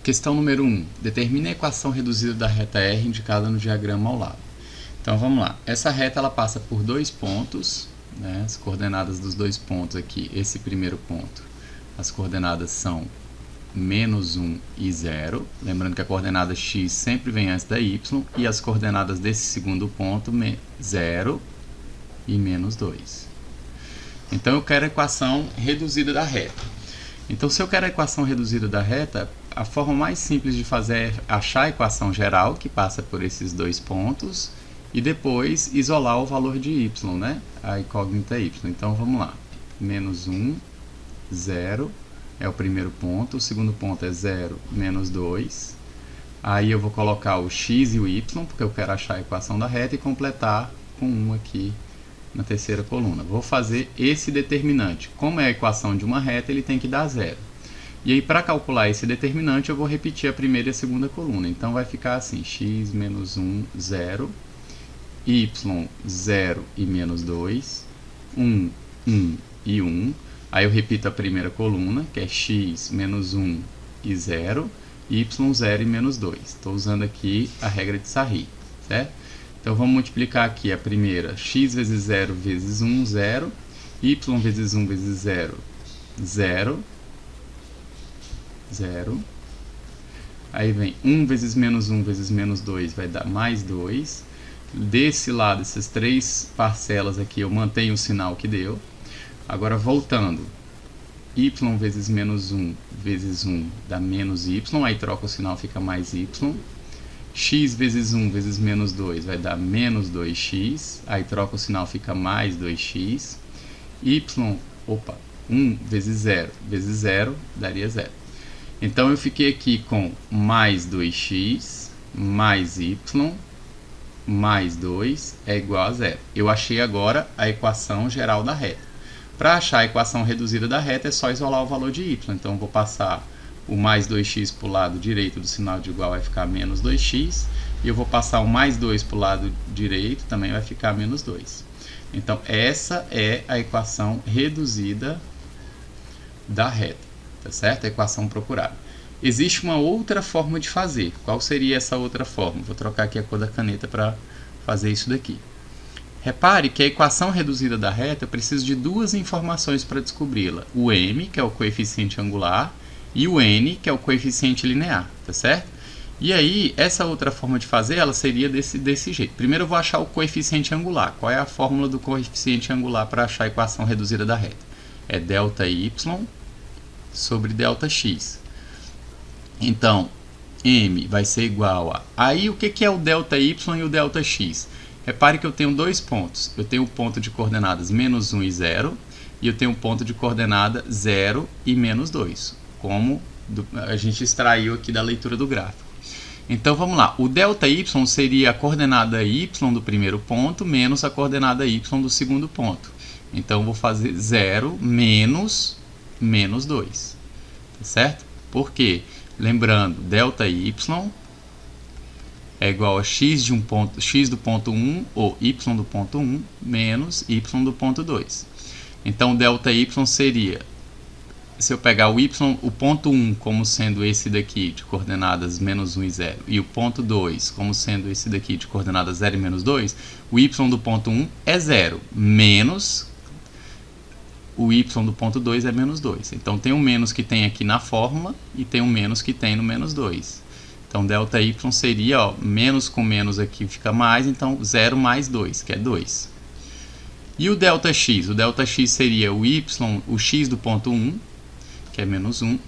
Questão número 1. Determine a equação reduzida da reta R indicada no diagrama ao lado. Então vamos lá. Essa reta ela passa por dois pontos, né? As coordenadas dos dois pontos aqui. Esse primeiro ponto, as coordenadas são -1 e 0. Lembrando que a coordenada x sempre vem antes da y. E as coordenadas desse segundo ponto, 0 e -2. Então eu quero a equação reduzida da reta. Então se eu quero a equação reduzida da reta, a forma mais simples de fazer é achar a equação geral, que passa por esses dois pontos, e depois isolar o valor de y, né? A incógnita y. Então vamos lá. -1, 0 é o primeiro ponto, o segundo ponto é 0, -2. Aí eu vou colocar o x e o y, porque eu quero achar a equação da reta, e completar com 1 aqui na terceira coluna. Vou fazer esse determinante. Como é a equação de uma reta, ele tem que dar 0. E aí, para calcular esse determinante, eu vou repetir a primeira e a segunda coluna. Então, vai ficar assim, x menos 1, 0, y, 0 e -2, 1, 1 e 1. Aí eu repito a primeira coluna, que é x menos 1 e 0, y, 0 e -2. Estou usando aqui a regra de Sarri, certo? Então, vamos multiplicar aqui a primeira, x vezes 0 vezes 1, 0, y vezes 1 vezes 0, 0, 0. Aí vem 1 vezes -1 vezes -2 vai dar mais 2. Desse lado, essas três parcelas aqui, eu mantenho o sinal que deu. Agora, voltando, y vezes -1 vezes 1 dá menos y, aí troca o sinal, fica mais y. X vezes 1 vezes -2 vai dar menos 2x, aí troca o sinal, fica mais 2x. 1 vezes 0 daria 0. Então eu fiquei aqui com mais 2x mais y mais 2 é igual a 0. Eu achei agora a equação geral da reta. Para achar a equação reduzida da reta é só isolar o valor de y. Então eu vou passar o mais 2x para o lado direito do sinal de igual, vai ficar menos 2x. E eu vou passar o mais 2 para o lado direito, também vai ficar menos 2. Então essa é a equação reduzida da reta. Tá certo? A equação procurada. Existe uma outra forma de fazer. Qual seria essa outra forma? Vou trocar aqui a cor da caneta para fazer isso daqui. Repare que a equação reduzida da reta eu preciso de duas informações para descobri-la. O m, que é o coeficiente angular, e o n, que é o coeficiente linear. Tá certo? E aí, essa outra forma de fazer, ela seria desse jeito. Primeiro eu vou achar o coeficiente angular. Qual é a fórmula do coeficiente angular para achar a equação reduzida da reta? É ΔY sobre ΔX. Então, m vai ser igual a... Aí, o que é o ΔY e o ΔX? Repare que eu tenho dois pontos. Eu tenho o ponto de coordenadas -1 e 0, e eu tenho o ponto de coordenada 0 e -2, como a gente extraiu aqui da leitura do gráfico. Então, vamos lá. O ΔY seria a coordenada y do primeiro ponto menos a coordenada y do segundo ponto. Então, eu vou fazer 0 menos -2. Tá certo? Por quê? Lembrando, ΔY é igual a x do ponto 1 ou y do ponto 1 menos y do ponto 2. Então, ΔY seria, se eu pegar o ponto 1 como sendo esse daqui de coordenadas -1 e 0, e o ponto 2 como sendo esse daqui de coordenadas 0 e -2, o y do ponto 1 é 0, menos o y do ponto 2 é -2. Então, tem um menos que tem aqui na fórmula e tem um menos que tem no -2. Então, ΔY seria, ó, menos com menos aqui fica mais, então 0 mais 2, que é 2. E o ΔX? O ΔX seria o x do ponto 1, que é -1,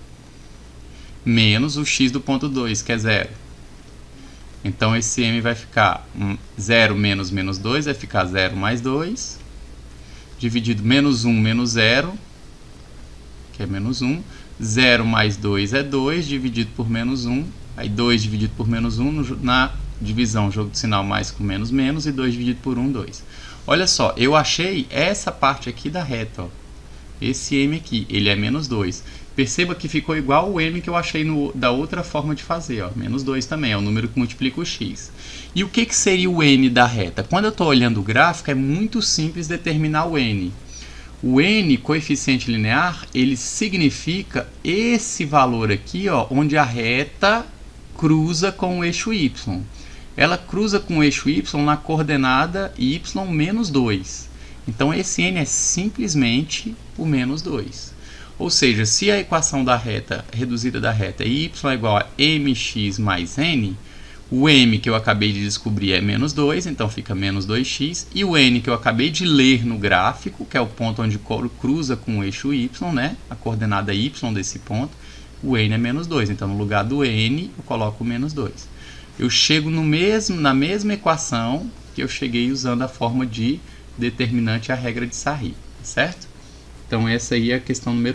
menos o x do ponto 2, que é 0. Então, esse m vai ficar 0 menos -2, vai ficar 0 mais 2. Dividido -1 menos 0, que é -1. 0 mais 2 é 2, dividido por -1. Aí 2 dividido por -1, na divisão, jogo de sinal mais com menos, menos. E 2 dividido por 1, 2. Olha só, eu achei essa parte aqui da reta. Ó. Esse m aqui, ele é -2. Perceba que ficou igual o m que eu achei da outra forma de fazer. Ó. -2 também, é o número que multiplica o x. E o que seria o n da reta? Quando eu estou olhando o gráfico, é muito simples determinar o n. O n, coeficiente linear, ele significa esse valor aqui, ó, onde a reta cruza com o eixo y. Ela cruza com o eixo y na coordenada y menos 2. Então, esse n é simplesmente o menos 2. Ou seja, se a equação da reta, reduzida da reta, é y é igual a mx mais n, o m que eu acabei de descobrir é menos 2, então fica menos 2x, e o n que eu acabei de ler no gráfico, que é o ponto onde cruza com o eixo y, né? A coordenada y desse ponto, o n é menos 2. Então, no lugar do n, eu coloco o menos 2. Eu chego na mesma equação que eu cheguei usando a forma de determinante e a regra de Sarri, certo? Então, essa aí é a questão número